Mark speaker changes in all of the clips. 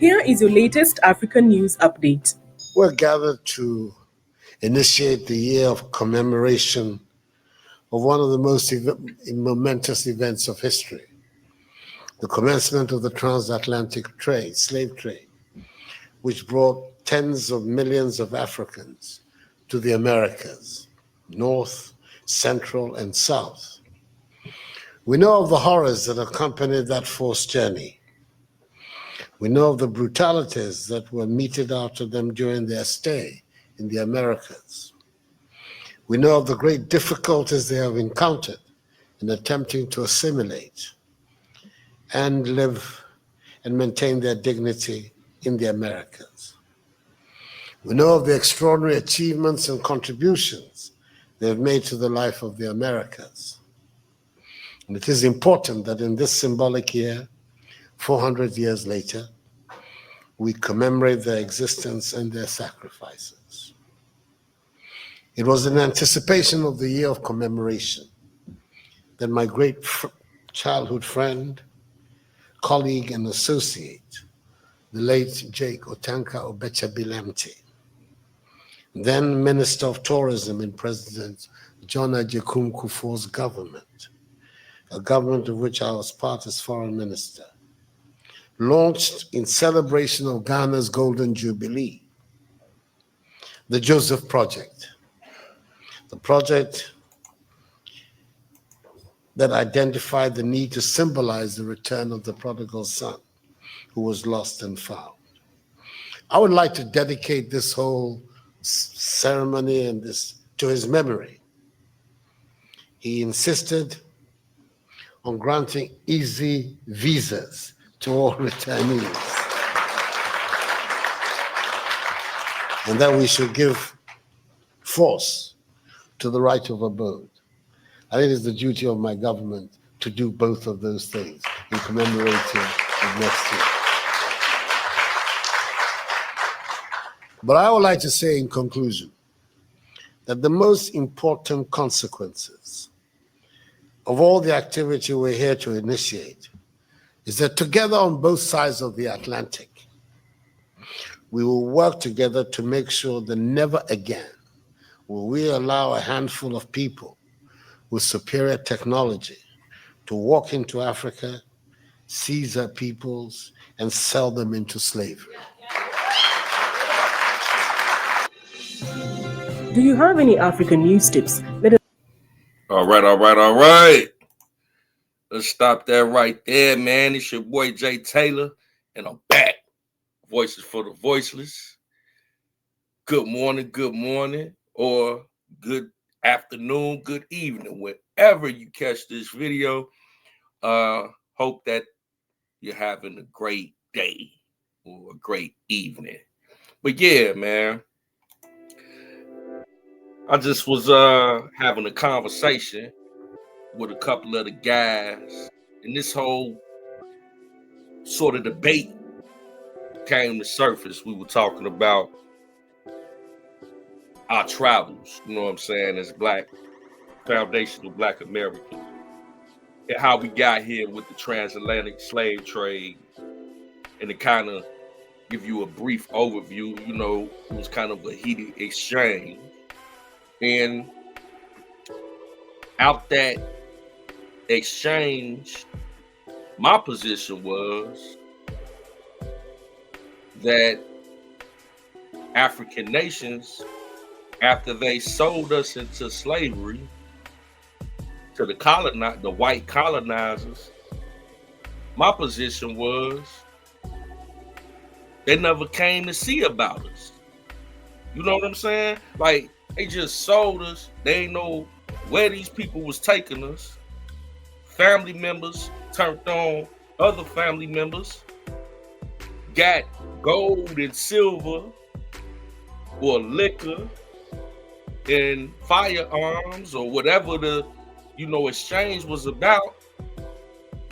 Speaker 1: Here is your latest African news update.
Speaker 2: We're gathered to initiate the year of commemoration of one of the most momentous events of history, the commencement of the transatlantic trade, slave trade, which brought tens of millions of Africans to the Americas, North, Central, and South. We know of the horrors that accompanied that forced journey. We know of the brutalities that were meted out to them during their stay in the Americas. We know of the great difficulties they have encountered in attempting to assimilate and live and maintain their dignity in the Americas. We know of the extraordinary achievements and contributions they have made to the life of the Americas. And it is important that in this symbolic year, 400 years later, we commemorate their existence and their sacrifices. It was in anticipation of the year of commemoration that my great childhood friend, colleague, and associate, the late Jake Otanka Obecha-Bilemte, then Minister of Tourism in President John Agyekum Kufuor's government, a government of which I was part as foreign minister, launched in celebration of Ghana's Golden Jubilee, the Joseph Project, the project that identified the need to symbolize the return of the prodigal son who was lost and found. I would like to dedicate this whole ceremony and this to his memory. He insisted on granting easy visas to all returnees, and that we should give force to the right of abode. I think it's the duty of my government to do both of those things in commemorating of next year. But I would like to say in conclusion that the most important consequences of all the activity we're here to initiate is that together on both sides of the Atlantic, we will work together to make sure that never again will we allow a handful of people with superior technology to walk into Africa, seize our peoples, and sell them into slavery.
Speaker 1: Do you have any African news tips? Let us
Speaker 3: All right. Let's stop that right there, man. It's your boy Jay Taylor, and I'm back. Voices for the voiceless. Good morning, or good afternoon, good evening, wherever you catch this video. Hope that you're having a great day or a great evening. But yeah, man, I just was having a conversation with a couple of the guys, and this whole sort of debate came to surface. We were talking about our travels, you know what I'm saying, as foundational Black Americans, and how we got here with the transatlantic slave trade, and to kind of give you a brief overview. You know, it was kind of a heated exchange, and out that exchange, my position was that African nations, after they sold us into slavery to the white colonizers, my position was they never came to see about us. You know what I'm saying? Like, they just sold us. They ain't know where these people was taking us. Family members turned on other family members, got gold and silver or liquor and firearms or whatever the exchange was about.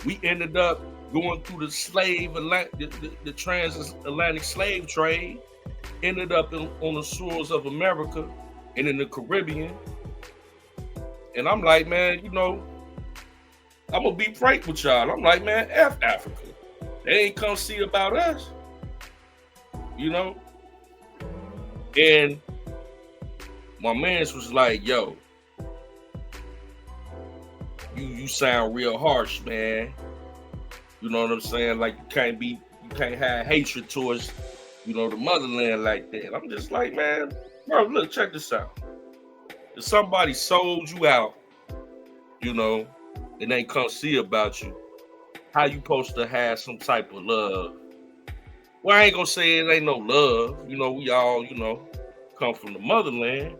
Speaker 3: We ended up going through the transatlantic slave trade, ended up on the shores of America and in the Caribbean. And I'm like, man, I'm gonna be frank with y'all. I'm like, man, F Africa. They ain't come see about us. you know? And my mans was like, yo, you sound real harsh, man. You know what I'm saying? Like you can't have hatred towards, the motherland like that. I'm just like, man, bro, look, check this out. If somebody sold you out, and they come see about you, how you supposed to have some type of love? Well, I ain't gonna say it ain't no love. We all, come from the motherland.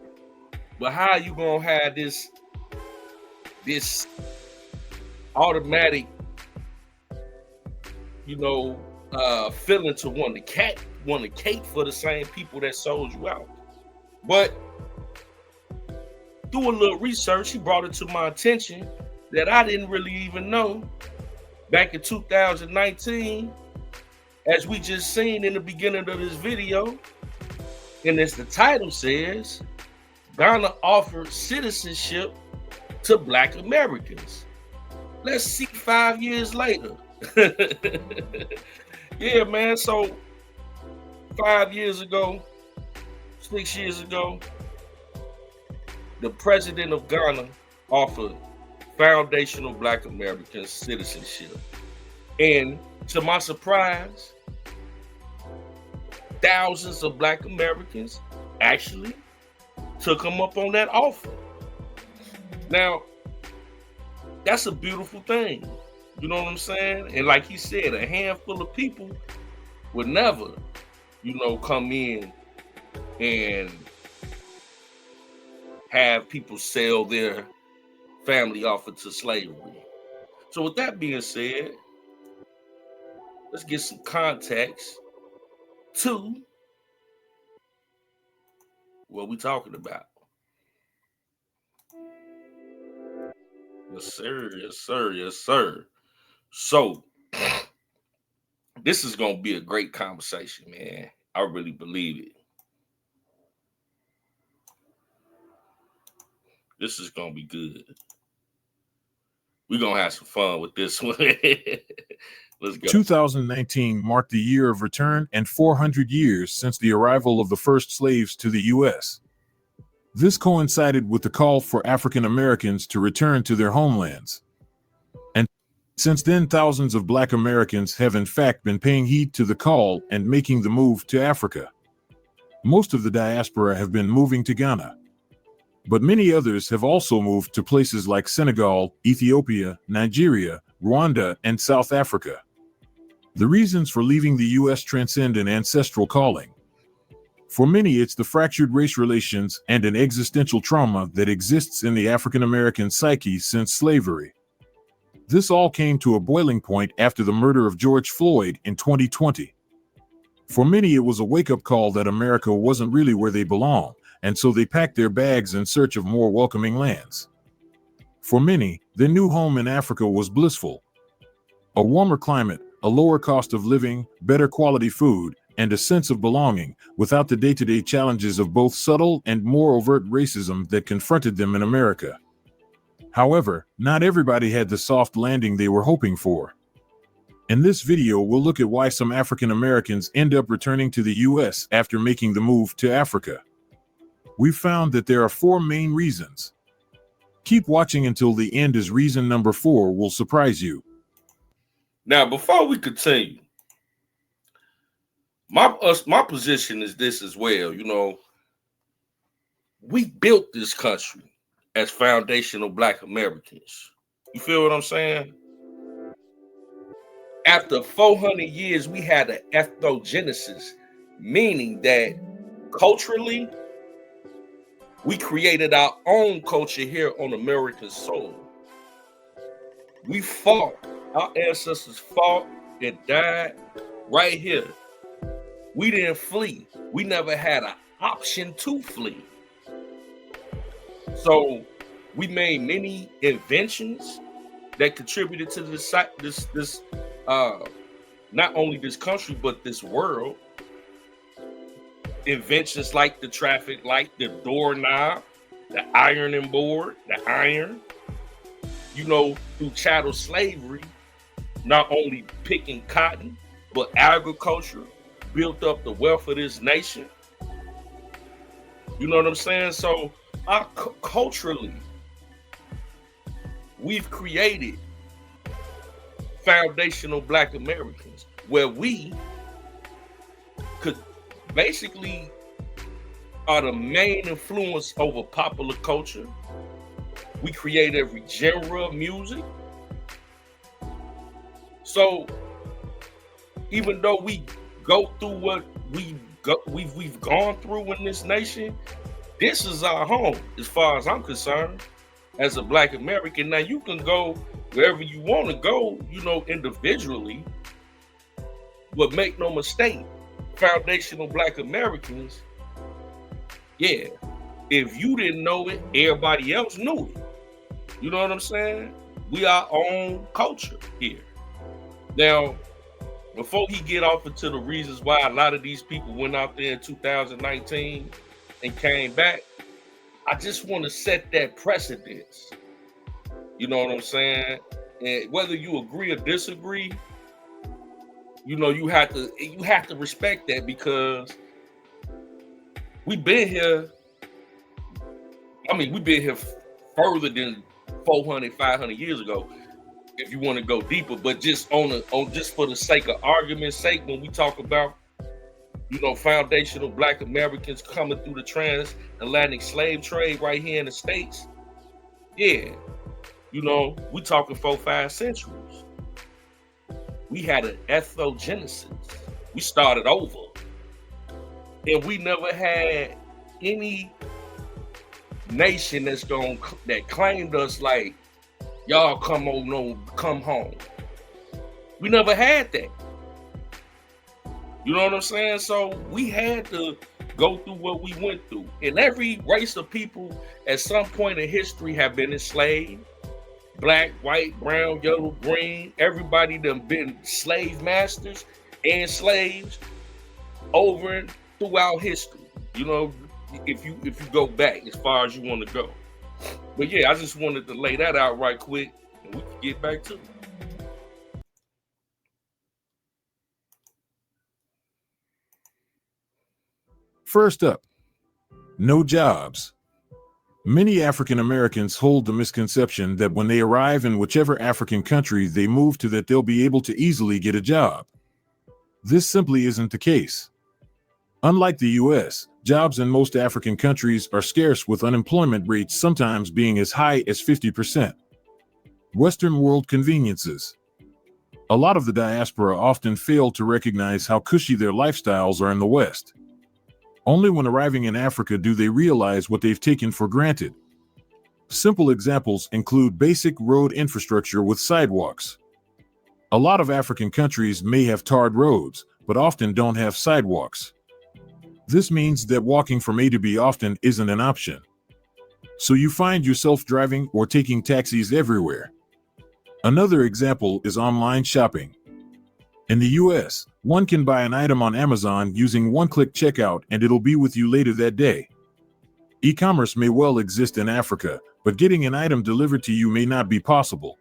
Speaker 3: But how you gonna have this automatic, feeling to want to cake for the same people that sold you out? But through a little research, he brought it to my attention that I didn't really even know back in 2019, as we just seen in the beginning of this video, and as the title says, Ghana offered citizenship to Black Americans. Let's see 5 years later. Yeah, man. So 5 years ago, 6 years ago, the president of Ghana offered foundational Black Americans citizenship. And to my surprise, thousands of Black Americans actually took him up on that offer. Now, that's a beautiful thing. You know what I'm saying? And like he said, a handful of people would never, come in and have people sell their family off into slavery. So with that being said, let's get some context to what we talking about. Yes, sir. Yes, sir. Yes, sir. So this is going to be a great conversation, man. I really believe it. This is going to be good. We're going to have some fun with this one. Let's go.
Speaker 4: 2019 marked the year of return and 400 years since the arrival of the first slaves to the U.S. This coincided with the call for African Americans to return to their homelands. And since then, thousands of Black Americans have in fact been paying heed to the call and making the move to Africa. Most of the diaspora have been moving to Ghana, but many others have also moved to places like Senegal, Ethiopia, Nigeria, Rwanda, and South Africa. The reasons for leaving the U.S. transcend an ancestral calling. For many, it's the fractured race relations and an existential trauma that exists in the African American psyche since slavery. This all came to a boiling point after the murder of George Floyd in 2020. For many, it was a wake-up call that America wasn't really where they belong, and so they packed their bags in search of more welcoming lands. For many, their new home in Africa was blissful. A warmer climate, a lower cost of living, better quality food, and a sense of belonging, without the day-to-day challenges of both subtle and more overt racism that confronted them in America. However, not everybody had the soft landing they were hoping for. In this video, we'll look at why some African Americans end up returning to the U.S. after making the move to Africa. We've found that there are 4 main reasons. Keep watching until the end, as reason number 4 will surprise you.
Speaker 3: Now, before we continue, my position is this as well. We built this country as foundational Black Americans. You feel what I'm saying? After 400 years, we had an ethnogenesis, meaning that culturally, we created our own culture here on American soil. We fought. Our ancestors fought and died right here. We didn't flee. We never had an option to flee. So we made many inventions that contributed to this not only this country, but this world. Inventions like the traffic light, the doorknob, the ironing board, the iron. Through chattel slavery, not only picking cotton, but agriculture, built up the wealth of this nation. You know what I'm saying? So culturally, we've created foundational Black Americans where we could basically are the main influence over popular culture. We create every genre of music. So even though we go through what we've gone through in this nation, this is our home as far as I'm concerned as a Black American. Now you can go wherever you want to go, you know, individually, but make no mistake, foundational Black Americans, yeah, if you didn't know it, everybody else knew it. You know what I'm saying? We our own culture here. Now, before he get off into the reasons why a lot of these people went out there in 2019 and came back, I just want to set that precedence. You know what I'm saying? And whether you agree or disagree, you know, you have to respect that, because we've been here. I mean, we've been here further than 400, 500 years ago, if you want to go deeper. But just just for the sake of argument's sake, when we talk about, you know, foundational Black Americans coming through the transatlantic slave trade right here in the States, yeah, you know, we talking 4-5 centuries. We had an ethnogenesis. We started over, and we never had any nation that claimed us like, y'all come home. We never had that. You know what I'm saying? So we had to go through what we went through. And every race of people at some point in history have been enslaved. Black, white, brown, yellow, green. Everybody done been slave masters and slaves over and throughout history. You know, if you go back as far as you want to go. But yeah, I just wanted to lay that out right quick, and we can get back to it.
Speaker 4: First up, no jobs. Many African Americans hold the misconception that when they arrive in whichever African country they move to, that they'll be able to easily get a job. This simply isn't the case. Unlike the US, jobs in most African countries are scarce, with unemployment rates sometimes being as high as 50%. Western world conveniences. A lot of the diaspora often fail to recognize how cushy their lifestyles are in the West. Only when arriving in Africa do they realize what they've taken for granted. Simple examples include basic road infrastructure with sidewalks. A lot of African countries may have tarred roads, but often don't have sidewalks. This means that walking from A to B often isn't an option. So you find yourself driving or taking taxis everywhere. Another example is online shopping. In the US, one can buy an item on Amazon using one-click checkout and it'll be with you later that day. E-commerce may well exist in Africa, but getting an item delivered to you may not be possible.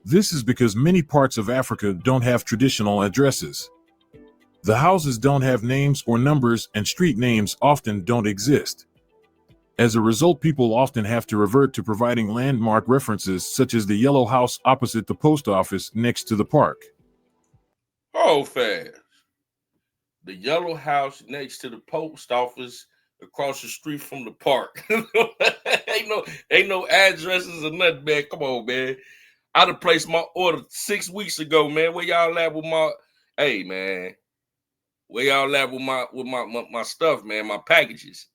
Speaker 4: This is because many parts of Africa don't have traditional addresses. The houses don't have names or numbers, and street names often don't exist. As a result, people often have to revert to providing landmark references, such as the yellow house opposite the post office next to the park.
Speaker 3: Oh, fast. The yellow house next to the post office across the street from the park. ain't no addresses or nothing, man. Come on, man. I'd have placed my order 6 weeks ago, man. Where y'all at with my... Hey, man. Where y'all at with my stuff, man, my packages?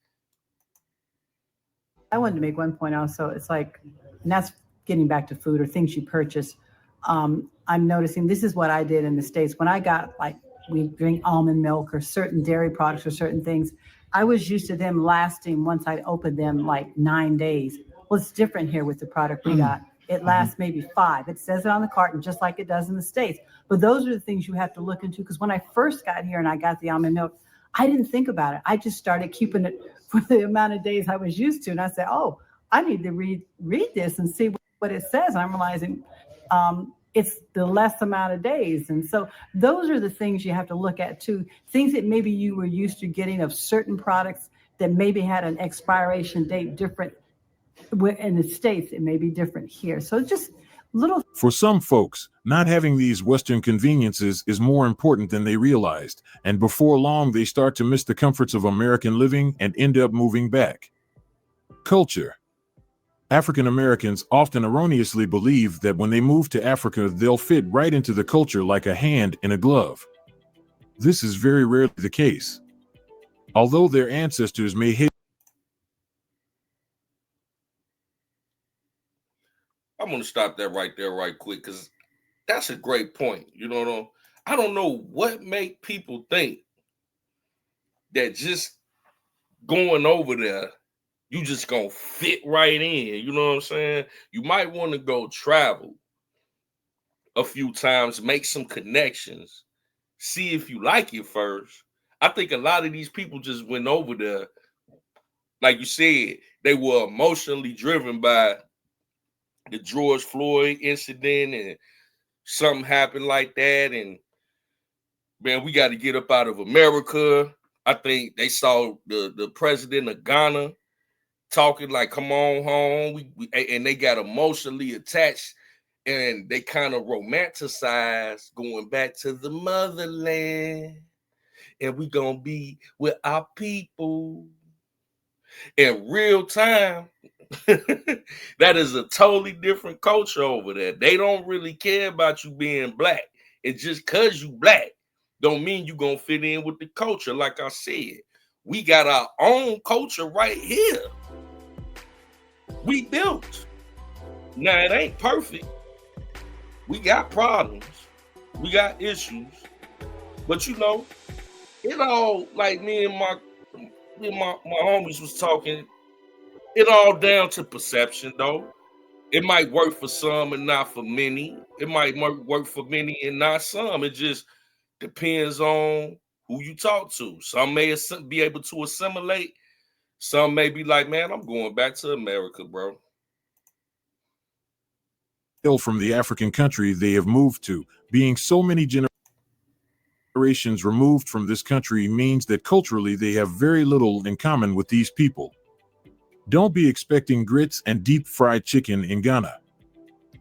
Speaker 5: I wanted to make one point also. It's like, and that's getting back to food or things you purchase. I'm noticing this is what I did in the States. When I got, like, we drink almond milk or certain dairy products or certain things, I was used to them lasting, once I opened them, like 9 days. Well, it's different here with the product we got. It lasts maybe 5. It says it on the carton, just like it does in the States. But those are the things you have to look into, because when I first got here and I got the almond milk, I didn't think about it. I just started keeping it for the amount of days I was used to. And I said, oh, I need to read this and see what it says. And I'm realizing it's the less amount of days. And so those are the things you have to look at too. Things that maybe you were used to getting of certain products that maybe had an expiration date different in the States, it may be different here. So just little.
Speaker 4: For some folks, not having these Western conveniences is more important than they realized, and before long they start to miss the comforts of American living and end up moving back. Culture. African Americans often erroneously believe that when they move to Africa, they'll fit right into the culture like a hand in a glove. This is very rarely the case. Although their ancestors may hate.
Speaker 3: I'm gonna stop that right there, right quick, because that's a great point. You know, I don't know what make people think that just going over there, you just gonna fit right in. You know what I'm saying? You might want to go travel a few times, make some connections, see if you like it first. I think a lot of these people just went over there, like you said, they were emotionally driven by the George Floyd incident, and something happened like that, and man, we got to get up out of America. I think they saw the president of Ghana talking like, "Come on home," and they got emotionally attached, and they kind of romanticized going back to the motherland, and we gonna be with our people in real time. That is a totally different culture over there. They don't really care about you being black. And just because you black don't mean you gonna fit in with the culture. Like I said, we got our own culture right here. We built. Now it ain't perfect. We got problems. We got issues. But you know, it all, like me and my homies was talking, it all down to perception though. It might work for some and not for many. It might work for many and not some. It just depends on who you talk to. Some may be able to assimilate. Some may be like, man, I'm going back to America, bro.
Speaker 4: From the African country they have moved to. Being so many generations removed from this country means that culturally they have very little in common with these people. Don't be expecting grits and deep fried chicken in Ghana.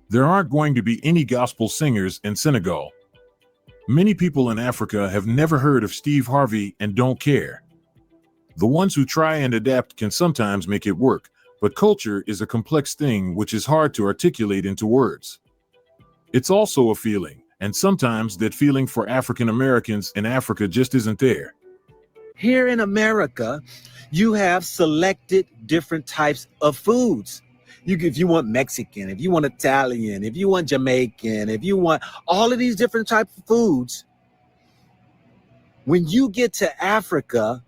Speaker 4: There aren't going to be any gospel singers in Senegal. Many people in Africa have never heard of Steve Harvey and don't care. The ones who try and adapt can sometimes make it work, but culture is a complex thing which is hard to articulate into words. It's also a feeling, and sometimes that feeling for African Americans in Africa just isn't there.
Speaker 6: Here in America, you have selected different types of foods. If you want Mexican, if you want Italian, if you want Jamaican, if you want all of these different types of foods, when you get to Africa,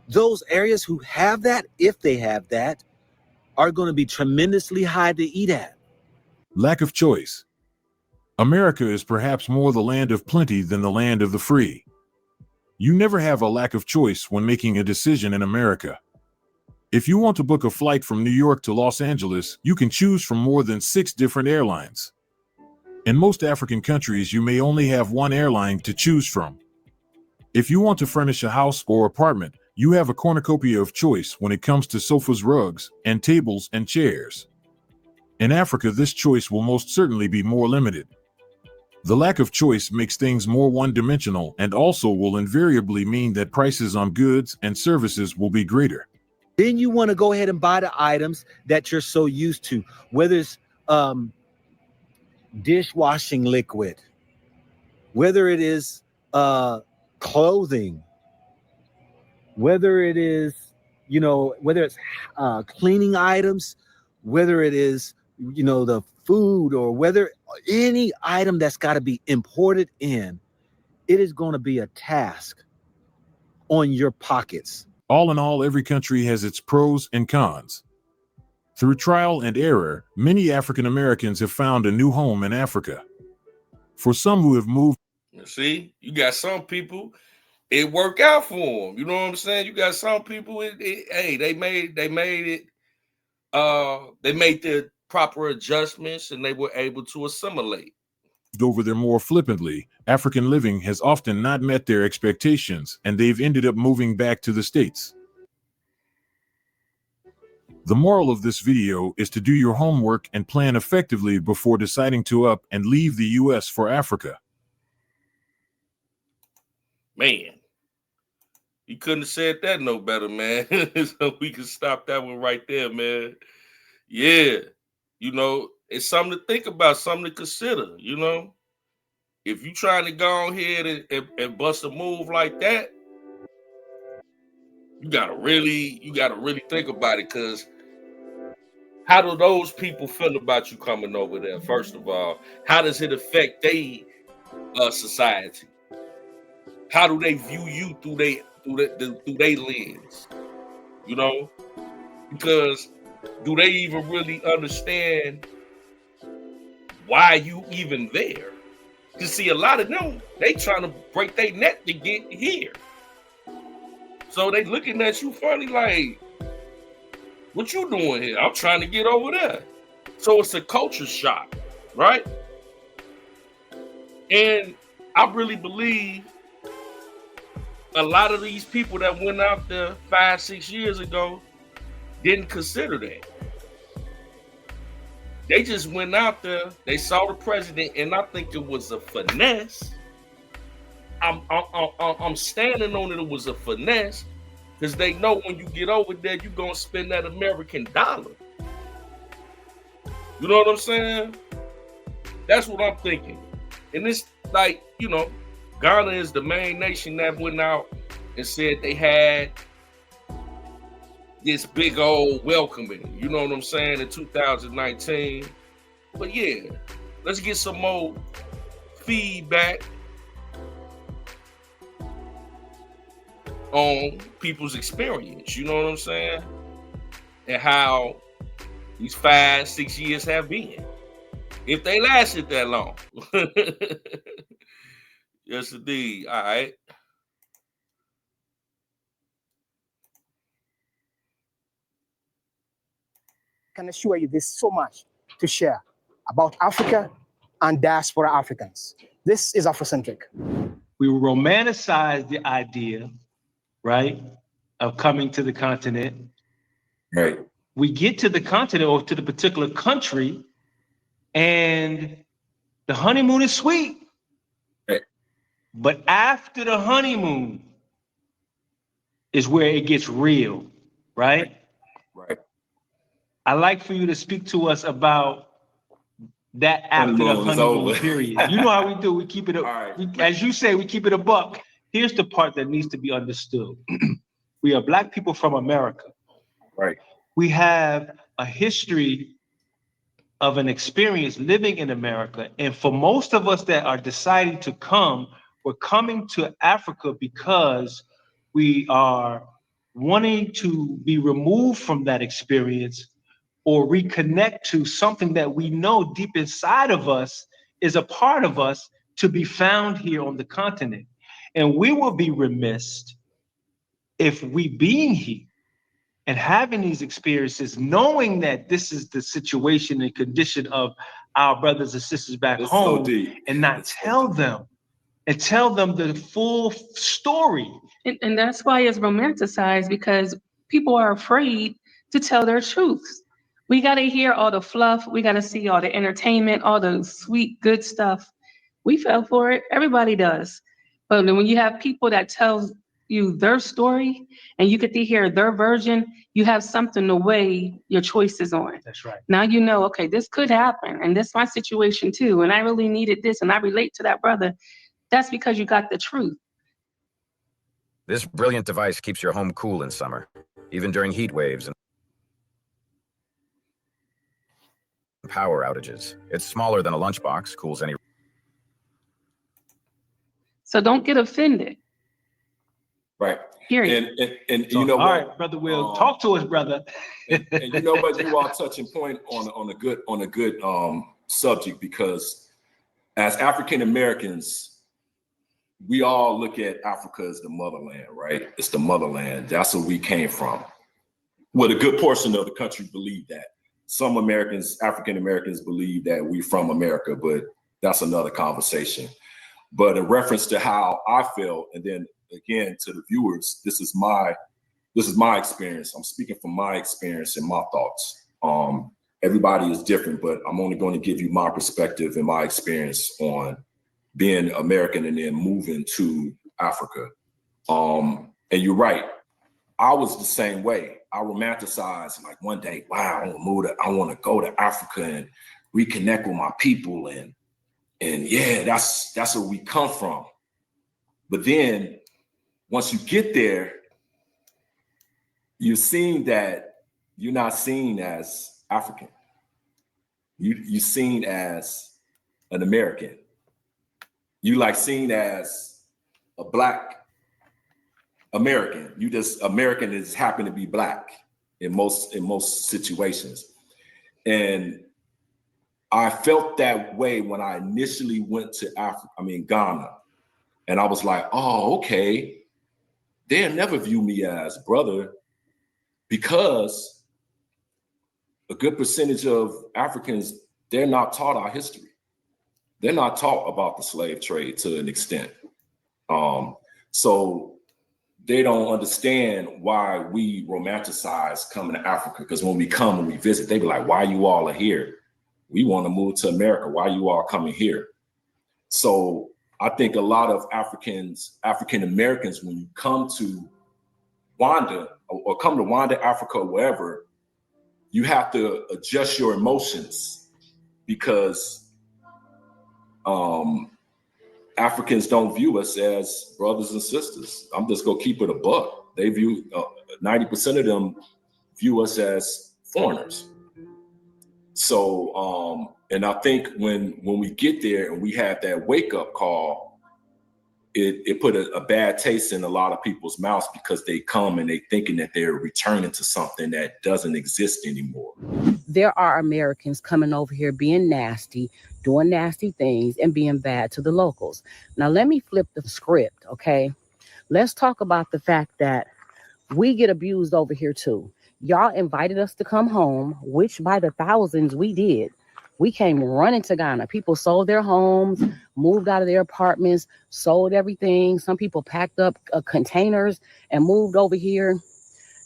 Speaker 6: those areas who have that, if they have that, are going to be tremendously high to eat at.
Speaker 4: Lack of choice. America is perhaps more the land of plenty than the land of the free. You never have a lack of choice when making a decision in America. If you want to book a flight from New York to Los Angeles, you can choose from more than 6 different airlines. In most African countries, you may only have one airline to choose from. If you want to furnish a house or apartment, you have a cornucopia of choice when it comes to sofas, rugs, and tables and chairs. In Africa, this choice will most certainly be more limited. The lack of choice makes things more one-dimensional and also will invariably mean that prices on goods and services will be greater.
Speaker 6: Then you want to go ahead and buy the items that you're so used to, whether it's dishwashing liquid, whether it is clothing, whether it is, whether it's cleaning items, whether it is, the food, or whether any item that's got to be imported in, it is going to be a task on your pockets.
Speaker 4: All in all, every country has its pros and cons. Through trial and error, many African Americans have found a new home in Africa. For some who have moved,
Speaker 3: see, you got some people, it worked out for them. You know what I'm saying? You got some people, they made it. They made the proper adjustments and they were able to assimilate.
Speaker 4: over there more flippantly, African living has often not met their expectations, and they've ended up moving back to the States. The moral of this video is to do your homework and plan effectively before deciding to up and leave the US for Africa.
Speaker 3: Man, you couldn't have said that no better, man. So we can stop that one right there, man. Yeah, you know, it's something to think about, something to consider, you know. If you trying to go ahead and bust a move like that, you gotta really think about it, because how do those people feel about you coming over there? First of all, how does it affect their society? How do they view you through their lens? You know, because do they even really understand why you even there? You see, a lot of them, they trying to break their neck to get here. So they looking at you funny like, what you doing here? I'm trying to get over there. So it's a culture shock, right? And I really believe a lot of these people that went out there 5-6 years ago didn't consider that. They just went out there, they saw the president, and I think it was a finesse. I'm standing on it was a finesse, because they know when you get over there, you're going to spend that American dollar. You know what I'm saying? That's what I'm thinking. And it's like, you know, Ghana is the main nation that went out and said they had this big old welcoming, you know what I'm saying, in 2019. But yeah, let's get some more feedback on people's experience, you know what I'm saying? And how these 5-6 years have been, if they lasted that long. Yes, indeed. All right.
Speaker 7: I can assure you there's so much to share about Africa and diaspora Africans. This is Afrocentric.
Speaker 8: We romanticize the idea, right, of coming to the continent.
Speaker 9: Right.
Speaker 8: We get to the continent or to the particular country, and the honeymoon is sweet.
Speaker 9: Right.
Speaker 8: But after the honeymoon is where it gets real, right?
Speaker 9: Right.
Speaker 8: I'd like for you to speak to us about that after the honeymoon period. You know how we do. We keep it a,
Speaker 9: Right.
Speaker 8: as you say, we keep it a buck. Here's the part that needs to be understood. We are Black people from America.
Speaker 9: Right.
Speaker 8: We have a history of an experience living in America. And for most of us that are deciding to come, we're coming to Africa because we are wanting to be removed from that experience or reconnect to something that we know deep inside of us is a part of us to be found here on the continent. And we will be remiss if we being here and having these experiences, knowing that this is the situation and condition of our brothers and sisters back home, and not tell them the full story.
Speaker 10: And that's why it's romanticized, because people are afraid to tell their truths. We got to hear all the fluff. We got to see all the entertainment, all the sweet, good stuff. We fell for it. Everybody does. But when you have people that tell you their story and you get to hear their version, you have something to weigh your choices on.
Speaker 8: That's right.
Speaker 10: Now you know, okay, this could happen, and this is my situation too, and I really needed this, and I relate to that brother. That's because you got the truth.
Speaker 11: This brilliant device keeps your home cool in summer, even during heat waves and power outages. It's smaller than a lunchbox, cools any.
Speaker 10: So don't get offended.
Speaker 9: Right.
Speaker 10: Period.
Speaker 9: And
Speaker 8: So,
Speaker 9: you know
Speaker 8: all
Speaker 9: what?
Speaker 8: right, brother Will, talk to us, brother.
Speaker 9: and you know what? You are touching point on a good subject, because as African Americans, we all look at Africa as the motherland, right? It's the motherland. That's where we came from. Well, a good portion of the country believe that. Some Americans, African Americans, believe that we're from America, but that's another conversation. But in reference to how I feel, and then again to the viewers, this is my experience. I'm speaking from my experience and my thoughts. Everybody is different, but I'm only going to give you my perspective and my experience on being American and then moving to Africa. And you're right. I was the same way. I romanticized like one day, wow, I want to go to Africa and reconnect with my people. And yeah, that's where we come from. But then once you get there, you're seeing that you're not seen as African. You're seen as an American. You like seen as a Black American. You just American is happen to be Black in most situations. And I felt that way when I initially went to Ghana. And I was like, oh, okay. They'll never view me as brother because a good percentage of Africans, they're not taught our history. They're not taught about the slave trade to an extent. So they don't understand why we romanticize coming to Africa. Because when we come and we visit, they be like, why you all are here? We want to move to America. Why you all coming here? So I think a lot of African Americans, when you come to Wanda or come to Wanda, Africa, or wherever, you have to adjust your emotions because Africans don't view us as brothers and sisters. I'm just gonna keep it a buck. They view 90% of them view us as foreigners. So, and I think when we get there and we have that wake up call, it put a bad taste in a lot of people's mouths because they come and they thinking that they're returning to something that doesn't exist anymore.
Speaker 12: There are Americans coming over here being nasty, doing nasty things, and being bad to the locals. Now, let me flip the script, okay? Let's talk about the fact that we get abused over here too. Y'all invited us to come home, which by the thousands we did. We came running to Ghana. People sold their homes, moved out of their apartments, sold everything. Some people packed up containers and moved over here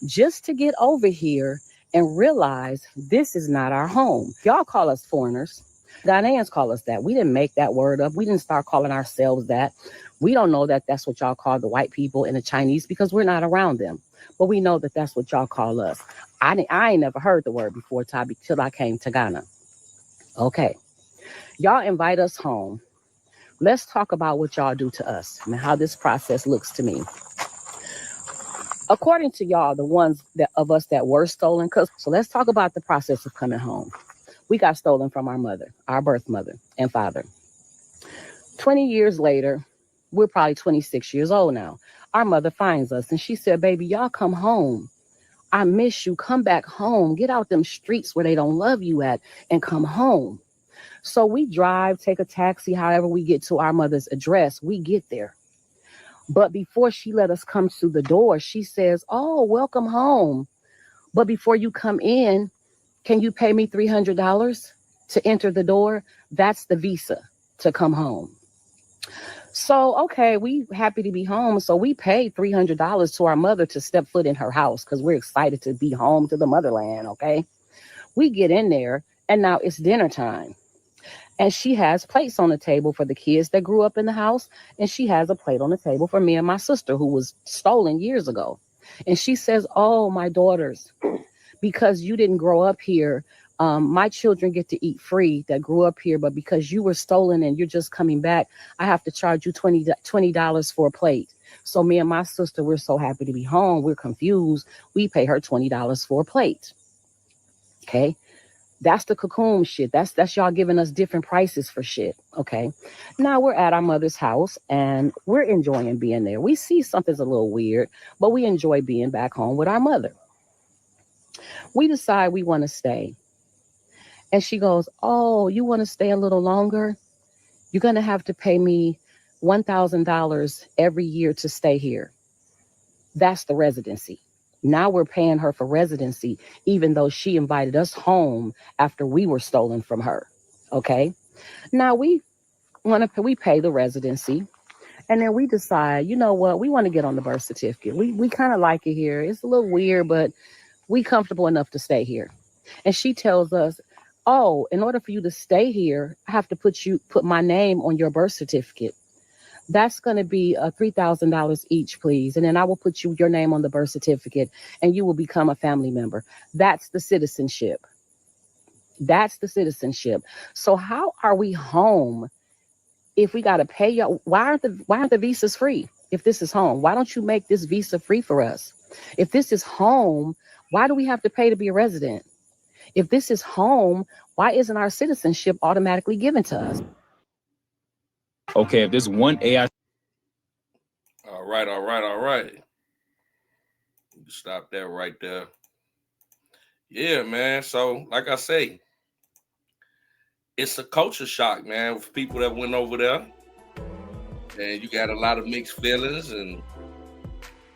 Speaker 12: just to get over here and realize this is not our home. Y'all call us foreigners. Ghanaians call us that. We didn't make that word up. We didn't start calling ourselves that. We don't know that that's what y'all call the white people and the Chinese because we're not around them. But we know that that's what y'all call us. I ain't never heard the word before, Toby, till I came to Ghana. Okay. Y'all invite us home. Let's talk about what y'all do to us and how this process looks to me. According to y'all, the ones of us that were stolen, so let's talk about the process of coming home. We got stolen from our mother, our birth mother and father. 20 years later, we're probably 26 years old now. Our mother finds us and she said, baby, y'all come home. I miss you. Come back home. Get out them streets where they don't love you at and come home. So we drive, take a taxi, however we get to our mother's address, we get there. But before she let us come to the door, she says, oh, welcome home. But before you come in, can you pay me $300 to enter the door? That's the visa to come home. So, okay, we happy to be home. So we paid $300 to our mother to step foot in her house because we're excited to be home to the motherland, okay? We get in there and now it's dinner time. And she has plates on the table for the kids that grew up in the house. And she has a plate on the table for me and my sister who was stolen years ago. And she says, oh, my daughters, because you didn't grow up here, my children get to eat free that grew up here. But because you were stolen and you're just coming back, I have to charge you $20 for a plate. So me and my sister, we're so happy to be home. We're confused. We pay her $20 for a plate. Okay. That's the cocoon shit. That's y'all giving us different prices for shit. Okay. Now we're at our mother's house and we're enjoying being there. We see something's a little weird, but we enjoy being back home with our mother. We decide we want to stay. And she goes, oh, you want to stay a little longer? You're going to have to pay me $1,000 every year to stay here. That's the residency. Now we're paying her for residency, even though she invited us home after we were stolen from her. Okay. Now we we pay the residency, and then we decide, you know what, we want to get on the birth certificate. We kind of like it here. It's a little weird, but we comfortable enough to stay here. And she tells us, oh, in order for you to stay here, I have to put my name on your birth certificate. That's going to be $3,000 each, please. And then I will put your name on the birth certificate, and you will become a family member. That's the citizenship. That's the citizenship. So how are we home if we got to pay y'all? Why aren't the visas free? If this is home, why don't you make this visa free for us? If this is home, why do we have to pay to be a resident? If this is home, why isn't our citizenship automatically given to us?
Speaker 13: Okay, if there's one AI.
Speaker 3: All right. You can stop that right there. Yeah, man. So, like I say, it's a culture shock, man, with people that went over there. And you got a lot of mixed feelings. And,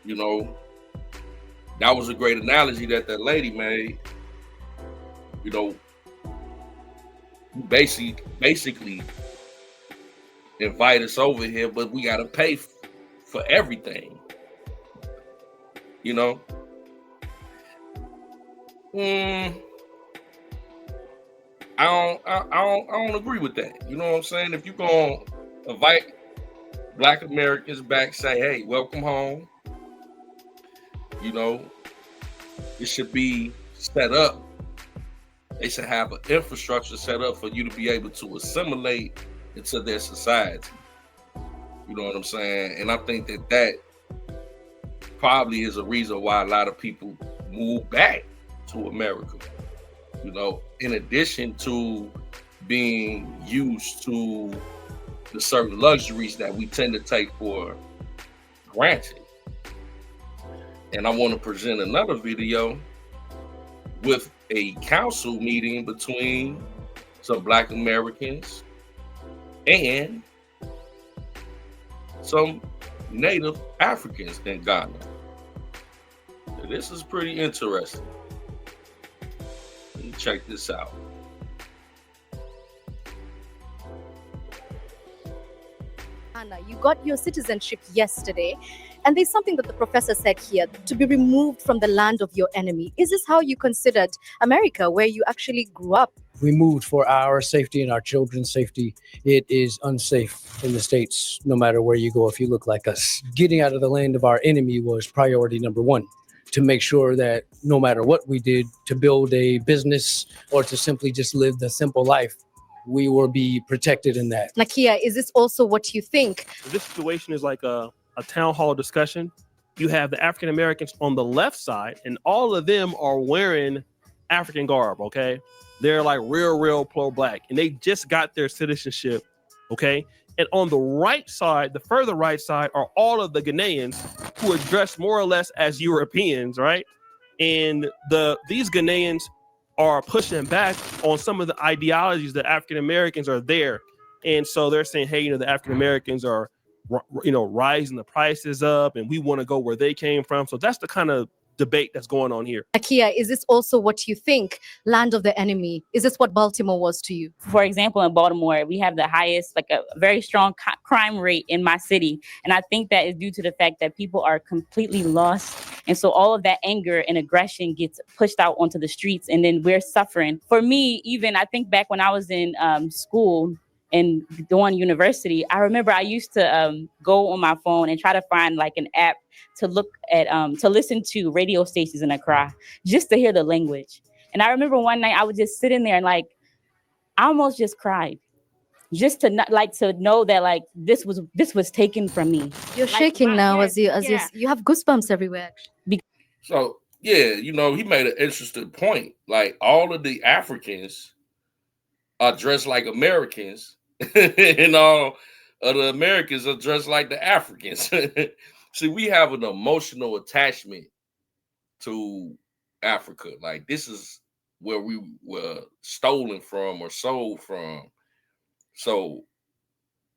Speaker 3: you know, that was a great analogy that lady made. You know, basically invite us over here, but we got to pay for everything. You know? I don't agree with that. You know what I'm saying? If you're gonna invite Black Americans back, say, hey, welcome home. You know, it should be set up. They should have an infrastructure set up for you to be able to assimilate into their society. You know what I'm saying? And I think that probably is a reason why a lot of people move back to America. You know, in addition to being used to the certain luxuries that we tend to take for granted. And I want to present another video with a council meeting between some Black Americans and some Native Africans in Ghana. This is pretty interesting. Let me check this out.
Speaker 14: Anna, you got your citizenship yesterday, and there's something that the professor said here, to be removed from the land of your enemy. Is this how you considered America, where you actually grew up?
Speaker 15: We moved for our safety and our children's safety. It is unsafe in the States, no matter where you go, if you look like us. Getting out of the land of our enemy was priority number one, to make sure that no matter what we did, to build a business or to simply just live the simple life, we will be protected in that.
Speaker 14: Nakia, is this also what you think?
Speaker 16: This situation is like a town hall discussion. You have the African Americans on the left side, and all of them are wearing African garb, okay? They're like real pro-Black, and they just got their citizenship, okay? And on the right side, the further right side, are all of the Ghanaians who are dressed more or less as Europeans, right? And these Ghanaians are pushing back on some of the ideologies that African Americans are there. And so they're saying, hey, the African Americans are, rising the prices up, and we want to go where they came from. So that's the kind of debate that's going on here.
Speaker 14: Nakia, is this also what you think, land of the enemy? Is this what Baltimore was to you?
Speaker 17: For example, in Baltimore, we have the highest, a very strong crime rate in my city. And I think that is due to the fact that people are completely lost. And so all of that anger and aggression gets pushed out onto the streets, and then we're suffering. For me, even I think back when I was in school and doing university, I remember I used to go on my phone and try to find an app to look at, to listen to radio stations in Accra, just to hear the language. And I remember one night I was just sitting there and I almost just cried, just to not to know that this was taken from me.
Speaker 14: You're shaking now as you have goosebumps everywhere.
Speaker 3: So yeah, he made an interesting point. Like, all of the Africans are dressed like Americans, and all of the Americans are dressed like the Africans. See, we have an emotional attachment to Africa. Like, this is where we were stolen from or sold from. So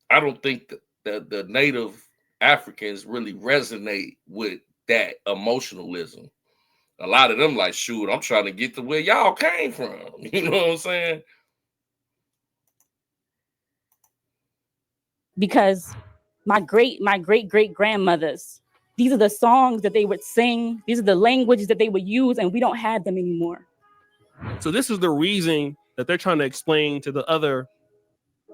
Speaker 3: I don't think that the native Africans really resonate with that emotionalism. A lot of them like, shoot, I'm trying to get to where y'all came from. You know what I'm saying?
Speaker 17: because my great great grandmothers, these are the songs that they would sing. These are the languages that they would use, and we don't have them anymore.
Speaker 16: So this is the reason that they're trying to explain to the other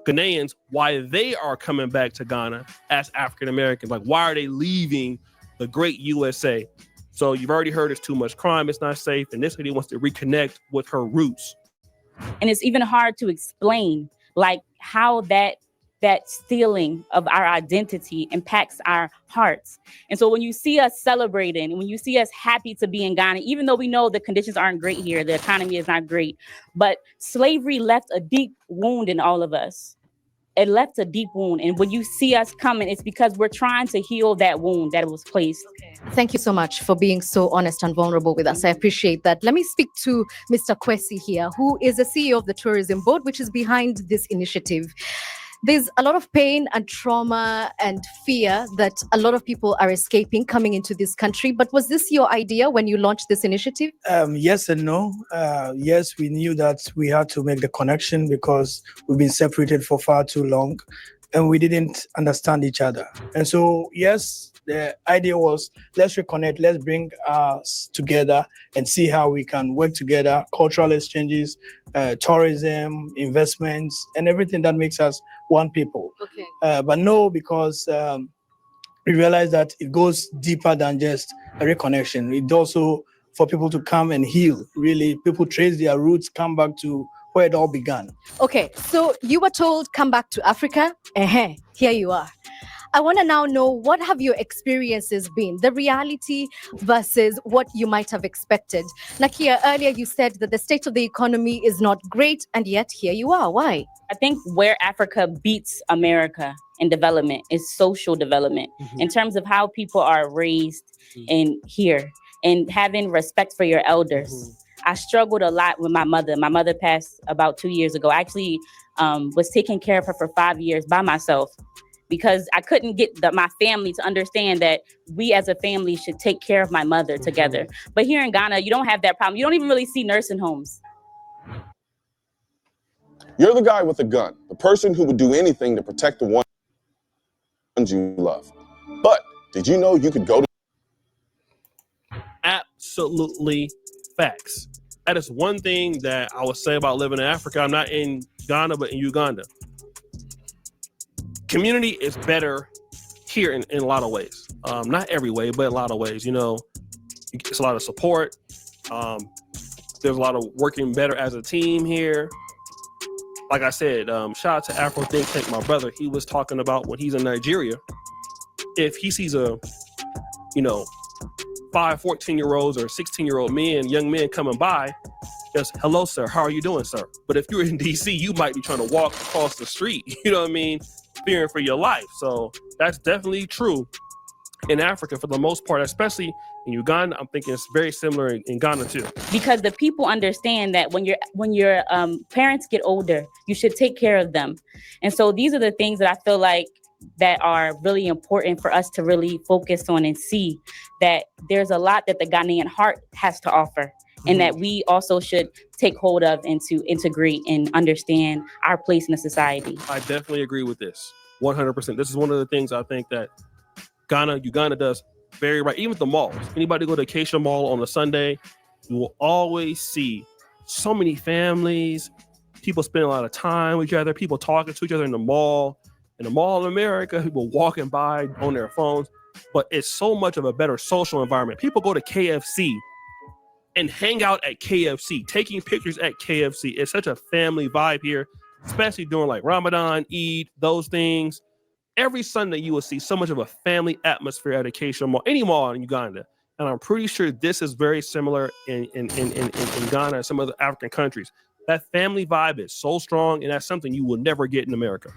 Speaker 16: Ghanaians why they are coming back to Ghana as African Americans. Like, why are they leaving the great USA? So you've already heard it's too much crime, it's not safe, and this lady wants to reconnect with her roots.
Speaker 17: And it's even hard to explain like how that stealing of our identity impacts our hearts. And so when you see us celebrating, when you see us happy to be in Ghana, even though we know the conditions aren't great here, the economy is not great, but slavery left a deep wound in all of us. It left a deep wound. And when you see us coming, it's because we're trying to heal that wound that was placed.
Speaker 14: Thank you so much for being so honest and vulnerable with us. I appreciate that. Let me speak to Mr. Kwesi here, who is the CEO of the Tourism Board, which is behind this initiative. There's a lot of pain and trauma and fear that a lot of people are escaping coming into this country. But was this your idea when you launched this initiative?
Speaker 18: Yes and no. Yes, we knew that we had to make the connection because we've been separated for far too long and we didn't understand each other. And so, yes, the idea was, let's reconnect, let's bring us together and see how we can work together, cultural exchanges, tourism, investments, and everything that makes us one people.
Speaker 14: Okay.
Speaker 18: But no, because we realized that it goes deeper than just a reconnection. It also for people to come and heal. Really, people trace their roots, come back to where it all began.
Speaker 14: Okay, so you were told come back to Africa. Here you are. I want to now know, what have your experiences been, the reality versus what you might have expected? Nakia, earlier you said that the state of the economy is not great, and yet here you are. Why?
Speaker 17: I think where Africa beats America in development is social development, in terms of how people are raised in here and having respect for your elders. I struggled a lot with my mother. My mother passed about 2 years ago. I actually was taking care of her for 5 years by myself, because I couldn't get my family to understand that we as a family should take care of my mother together. But here in Ghana, you don't have that problem. You don't even really see nursing homes.
Speaker 19: You're the guy with the gun, the person who would do anything to protect the ones you love. But did you know you could go to...
Speaker 16: Absolutely facts. That is one thing that I would say about living in Africa. I'm not in Ghana, but in Uganda. Community is better here in a lot of ways. Not every way, but a lot of ways. You know, it's a lot of support. There's a lot of working better as a team here. Like I said, shout out to Afro Think Tank, my brother. He was talking about when he's in Nigeria, if he sees a, 5 14-year-olds or 16-year-old young men coming by, just, hello, sir, how are you doing, sir? But if you're in DC, you might be trying to walk across the street, you know what I mean? Fearing for your life. So that's definitely true in Africa for the most part, especially in Uganda. I'm thinking it's very similar in Ghana too.
Speaker 17: Because the people understand that when your parents get older, you should take care of them. And so these are the things that I feel like that are really important for us to really focus on and see that there's a lot that the Ghanaian heart has to offer. And that we also should take hold of and to integrate and understand our place in the society.
Speaker 16: I definitely agree with this, 100%. This is one of the things I think that Uganda does very right. Even with the malls. Anybody go to Acacia Mall on a Sunday, you will always see so many families, people spending a lot of time with each other, people talking to each other in the mall. In the Mall of America, people walking by on their phones. But it's so much of a better social environment. People go to KFC and hang out at KFC, taking pictures at KFC. It's such a family vibe here, especially during like Ramadan, Eid, those things. Every Sunday you will see so much of a family atmosphere at Acacia Mall, any mall in Uganda. And I'm pretty sure this is very similar in Ghana and some other African countries. That family vibe is so strong, and that's something you will never get in America.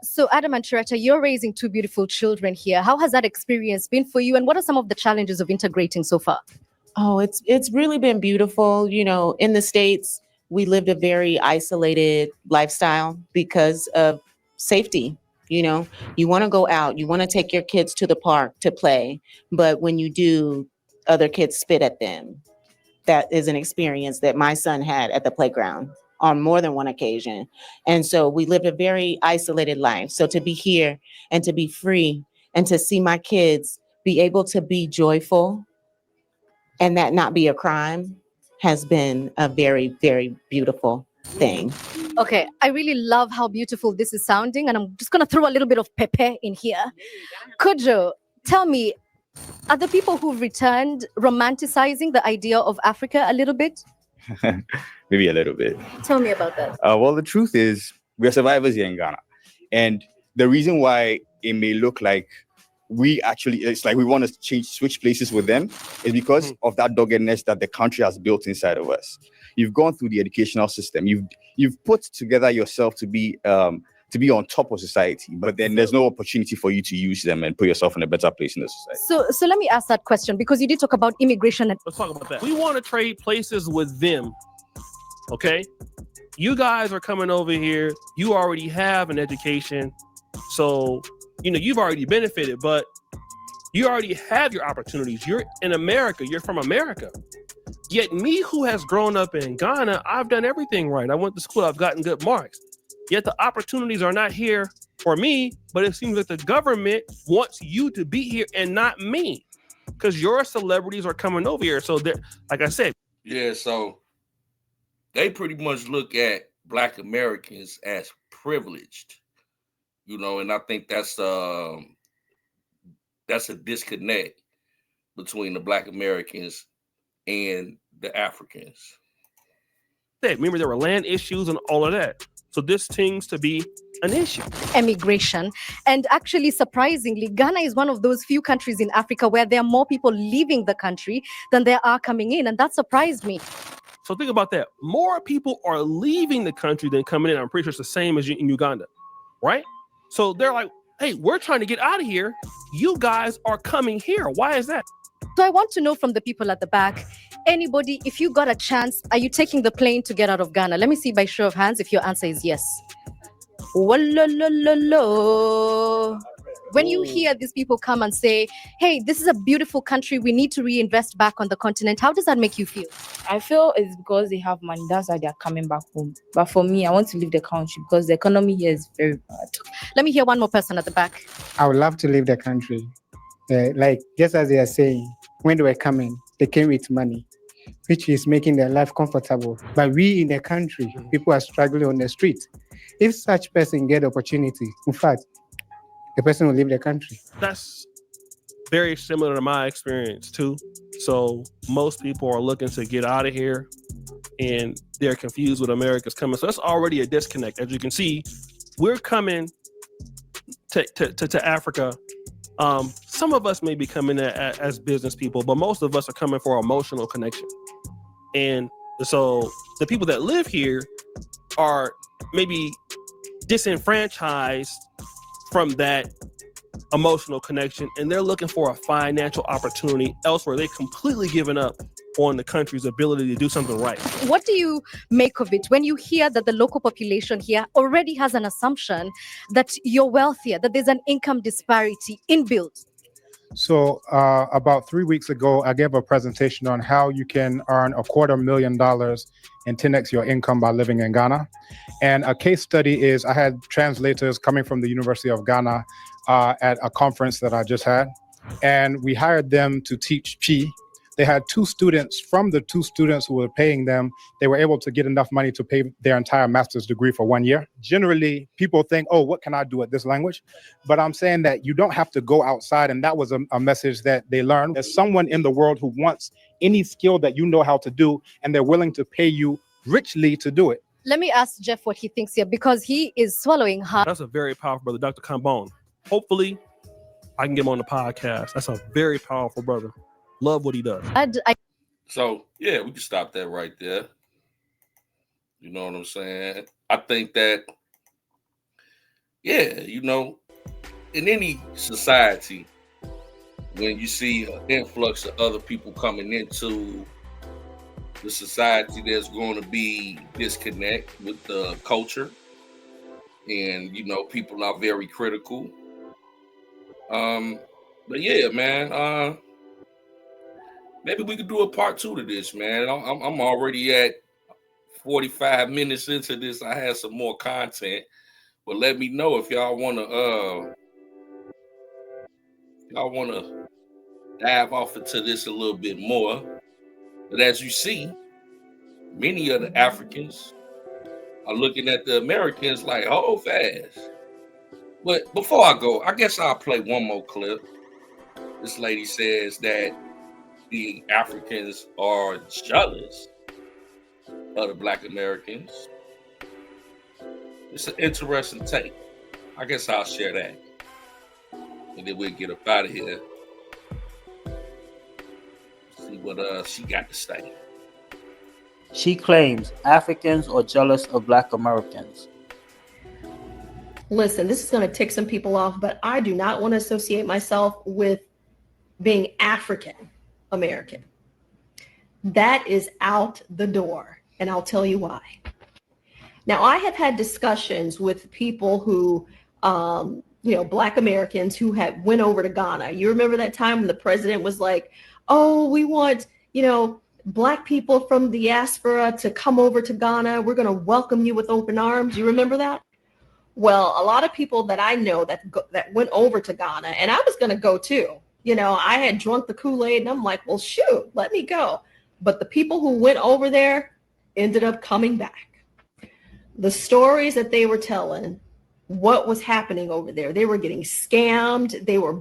Speaker 14: So Adam and Charetta, you're raising 2 beautiful children here. How has that experience been for you? And what are some of the challenges of integrating so far?
Speaker 20: Oh, it's really been beautiful. You know, in the States, we lived a very isolated lifestyle because of safety. You know, you want to go out, you want to take your kids to the park to play. But when you do, other kids spit at them. That is an experience that my son had at the playground. on more than one occasion. And so we lived a very isolated life. So to be here and to be free and to see my kids be able to be joyful and that not be a crime has been a very, very beautiful thing.
Speaker 14: Okay, I really love how beautiful this is sounding, and I'm just gonna throw a little bit of pepe in here. Kojo, tell me, are the people who've returned romanticizing the idea of Africa a little bit?
Speaker 21: Maybe a little bit.
Speaker 14: Tell me about that.
Speaker 21: Well, the truth is, we're survivors here in Ghana. And the reason why it may look like it's like we want to switch places with them is because of that doggedness that the country has built inside of us. You've gone through the educational system. You've put together yourself to be on top of society, but then there's no opportunity for you to use them and put yourself in a better place in the society.
Speaker 14: So let me ask that question, because you did talk about immigration.
Speaker 16: Let's talk about that. We want to trade places with them. Okay? You guys are coming over here. You already have an education. So, you've already benefited, but you already have your opportunities. You're in America. You're from America. Yet me, who has grown up in Ghana, I've done everything right. I went to school. I've gotten good marks. Yet the opportunities are not here for me, but it seems like the government wants you to be here and not me, because your celebrities are coming over here. So, like I said.
Speaker 3: Yeah, so they pretty much look at Black Americans as privileged, and I think that's a disconnect between the Black Americans and the Africans.
Speaker 16: Remember, there were land issues and all of that. So this seems to be an issue.
Speaker 14: Immigration. And actually, surprisingly, Ghana is one of those few countries in Africa where there are more people leaving the country than there are coming in. And that surprised me.
Speaker 16: So think about that. More people are leaving the country than coming in. I'm pretty sure it's the same as in Uganda, right? So they're like, hey, we're trying to get out of here. You guys are coming here. Why is that?
Speaker 14: So I want to know from the people at the back, anybody, if you got a chance, are you taking the plane to get out of Ghana? Let me see by show of hands if your answer is yes. When you hear these people come and say, hey, this is a beautiful country, we need to reinvest back on the continent, how does that make you feel?
Speaker 22: I feel it's because they have money. That's why they're coming back home. But for me, I want to leave the country because the economy here is very bad.
Speaker 14: Let me hear one more person at the back.
Speaker 23: I would love to leave the country. Like, just as they are saying, when they were coming, they came with money, which is making their life comfortable. But we in the country, people are struggling on the street. If such person get opportunity, in fact, the person will leave the country.
Speaker 16: That's very similar to my experience too. So most people are looking to get out of here and they're confused with America's coming. So that's already a disconnect. As you can see, we're coming to Africa. Some of us may be coming as business people, but most of us are coming for emotional connection. And so the people that live here are maybe disenfranchised from that emotional connection, and they're looking for a financial opportunity elsewhere. They've completely given up on the country's ability to do something right.
Speaker 14: What do you make of it when you hear that the local population here already has an assumption that you're wealthier, that there's an income disparity inbuilt?
Speaker 24: So about 3 weeks ago, I gave a presentation on how you can earn $250,000 and 10x your income by living in Ghana. And a case study is I had translators coming from the University of Ghana at a conference that I just had. And we hired them to teach P. They had two students. From the two students who were paying them, they were able to get enough money to pay their entire master's degree for 1 year. Generally, people think, oh, what can I do with this language? But I'm saying that you don't have to go outside. And that was a message that they learned. There's someone in the world who wants any skill that you know how to do, and they're willing to pay you richly to do it.
Speaker 14: Let me ask Jeff what he thinks here, because he is swallowing hard.
Speaker 16: That's a very powerful brother, Dr. Kambone. Hopefully, I can get him on the podcast. That's a very powerful brother. Love what he does.
Speaker 3: So, yeah, we can stop that right there. You know what I'm saying? I think that, yeah, in any society, when you see an influx of other people coming into the society, there's going to be disconnect with the culture. And, people are very critical. But yeah, man, maybe we could do a part 2 to this, man. I'm already at 45 minutes into this, I had some more content. But let me know if y'all wanna dive off into this a little bit more. But as you see, many of the Africans are looking at the Americans like, oh, fast. But before I go, I guess I'll play one more clip. This lady says that the Africans are jealous of the Black Americans. It's an interesting take. I guess I'll share that. And then we'll get up out of here. See what she got to say.
Speaker 1: She claims Africans are jealous of Black Americans.
Speaker 2: Listen, this is going to tick some people off, but I do not want to associate myself with being African American. That is out the door, and I'll tell you why. Now, I have had discussions with people who, Black Americans who had went over to Ghana. You remember that time when the president was like, oh, we want, Black people from the diaspora to come over to Ghana. We're going to welcome you with open arms. You remember that? Well, a lot of people that I know that went over to Ghana, and I was going to go too. I had drunk the Kool-Aid and I'm like, well, shoot, let me go. But the people who went over there ended up coming back. The stories that they were telling, what was happening over there, they were getting scammed. They were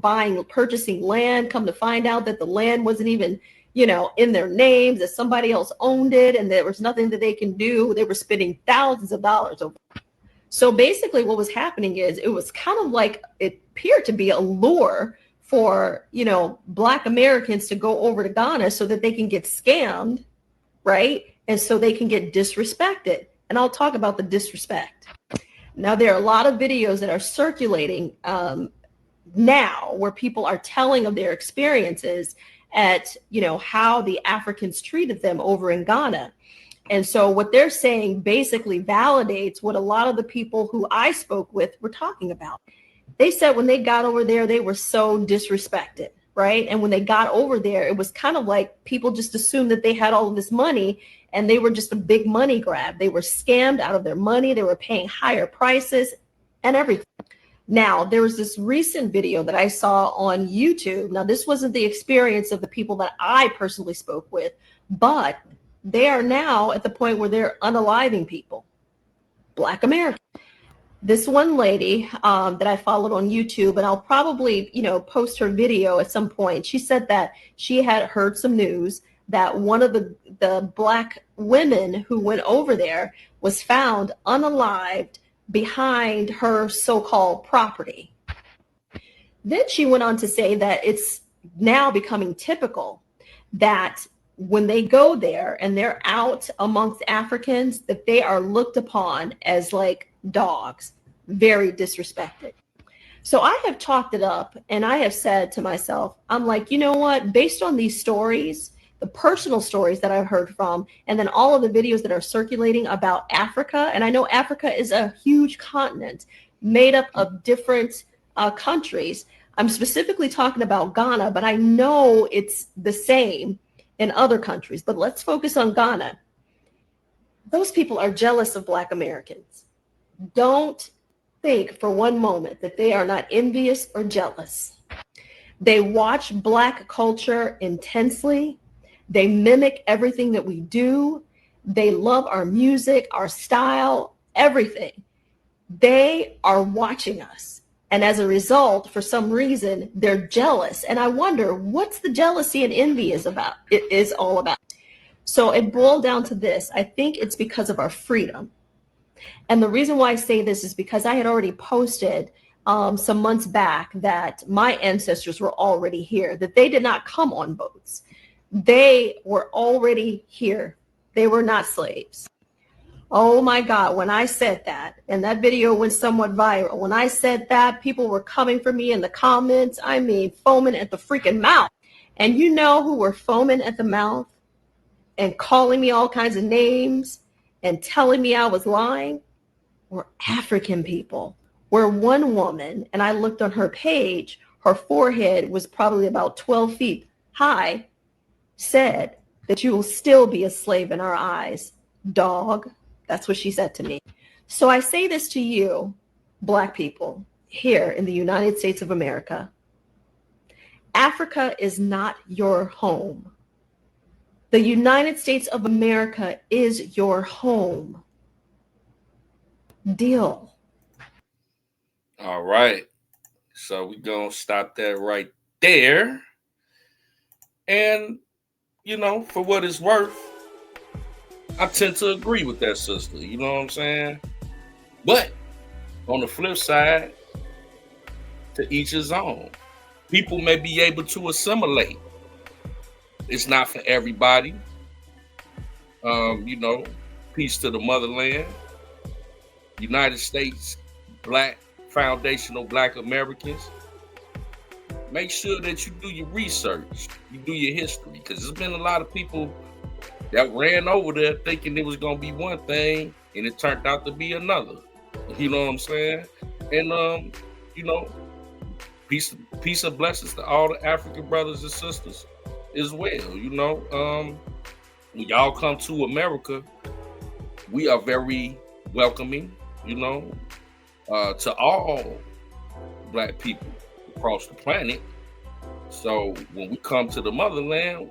Speaker 2: purchasing land, come to find out that the land wasn't even, in their names, that somebody else owned it and there was nothing that they can do. They were spending thousands of dollars over. So basically what was happening is it was kind of like it appeared to be a lure for, Black Americans to go over to Ghana so that they can get scammed, right? And so they can get disrespected. And I'll talk about the disrespect. Now, there are a lot of videos that are circulating now where people are telling of their experiences at, how the Africans treated them over in Ghana. And so what they're saying basically validates what a lot of the people who I spoke with were talking about. They said when they got over there, they were so disrespected, right? And when they got over there, it was kind of like people just assumed that they had all of this money and they were just a big money grab. They were scammed out of their money. They were paying higher prices and everything. Now, there was this recent video that I saw on YouTube. Now, this wasn't the experience of the people that I personally spoke with, but they are now at the point where they're unaliving people, Black Americans. This one lady that I followed on YouTube, and I'll probably, post her video at some point. She said that she had heard some news that one of the Black women who went over there was found unalived behind her so-called property. Then she went on to say that it's now becoming typical that when they go there and they're out amongst Africans, that they are looked upon as like dogs, very disrespected. So I have chalked it up and I have said to myself, I'm like, you know what, based on these stories, the personal stories that I've heard from, and then all of the videos that are circulating about Africa, and I know Africa is a huge continent made up of different countries. I'm specifically talking about Ghana, but I know it's the same in other countries, but let's focus on Ghana. Those people are jealous of Black Americans. Don't think for one moment that they are not envious or jealous. They watch Black culture intensely. They mimic everything that we do. They love our music, our style, everything. They are watching us. And as a result, for some reason, they're jealous. And I wonder, what's the jealousy and envy is all about? So it boiled down to this. I think it's because of our freedom. And the reason why I say this is because I had already posted some months back that my ancestors were already here, that they did not come on boats. They were already here. They were not slaves. Oh my God, when I said that, and that video went somewhat viral, when I said that, people were coming for me in the comments, I mean, foaming at the freaking mouth. And you know who were foaming at the mouth and calling me all kinds of names and telling me I was lying? Were African people. Where one woman, and I looked on her page, her forehead was probably about 12 feet high, said that you will still be a slave in our eyes. dog. That's what she said to me. So I say this to you, Black people here in the United States of America. Africa is not your home. The United States of America is your home. Deal.
Speaker 3: All right. So we're going to stop that right there. And, you know, for what it's worth, I tend to agree with that sister. You know what I'm saying? But on the flip side, to each his own. People may be able to assimilate. It's not for everybody. You know, peace to the motherland. United States Black Foundational Black Americans. Make sure that you do your research, you do your history, because there's been a lot of people that ran over there thinking it was going to be one thing and it turned out to be another. You know what I'm saying? And you know, peace and blessings to all the African brothers and sisters as well. You know, when y'all come to America, we are very welcoming, you know, to all Black people across the planet. So when we come to the motherland,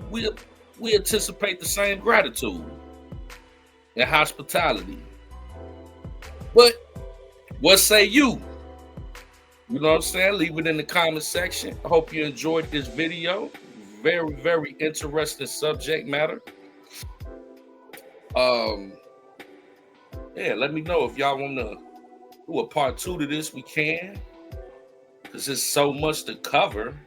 Speaker 3: we anticipate the same gratitude and hospitality. But what say you? You know what I'm saying? Leave it in the comment section. I hope you enjoyed this video. Very, very interesting subject matter. Yeah, let me know if y'all want to do a part 2 to this. We can, because there's so much to cover.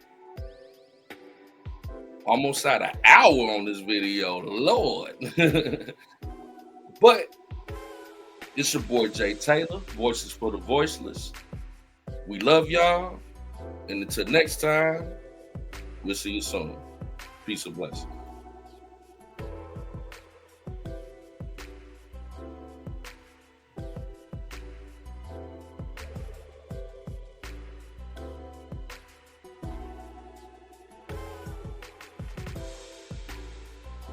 Speaker 3: Almost at an hour on this video, Lord. But it's your boy Jay Taylor, Voices for the Voiceless. We love y'all, and until next time, we'll see you soon. Peace and blessings.